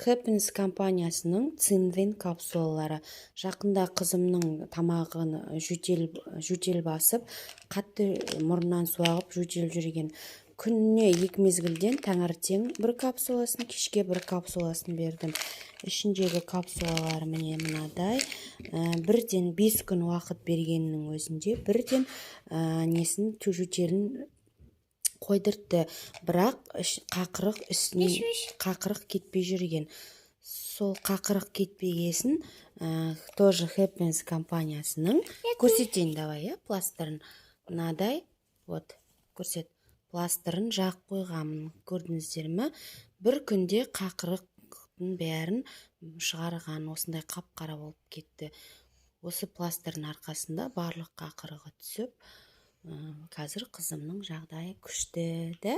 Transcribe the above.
Happiness компаниясының Цинвен капсулалары. Жақында қызымның тамағын жөтел басып, қатты мұрнынан су ағып жөтел жүрген. Күніне 2 мезгілден таңертең бір капсуласын, кешке бір капсуласын бердім. Ішіндегі капсулалар міне мынадай. Бірден 5 күн уақыт бергеннің өзінде бірден жөтелін қойдыртты, бірақ қақырық үстіне қақырық кетпей жүрген. Сол қақырық кетпегесін тоже Happiness компаниясының көрсетейін давай, пластырын. Мынадай, вот, көрсет. Пластырын жақ қойғамын. Көрдіңіздер ме? Бір күнде қақырықтың бәрін шығарған, осындай қап-қара болып кетті. Осы пластырын арқасында барлық қақырығы түсіп, қазір қызымның жағдайы күшті, да?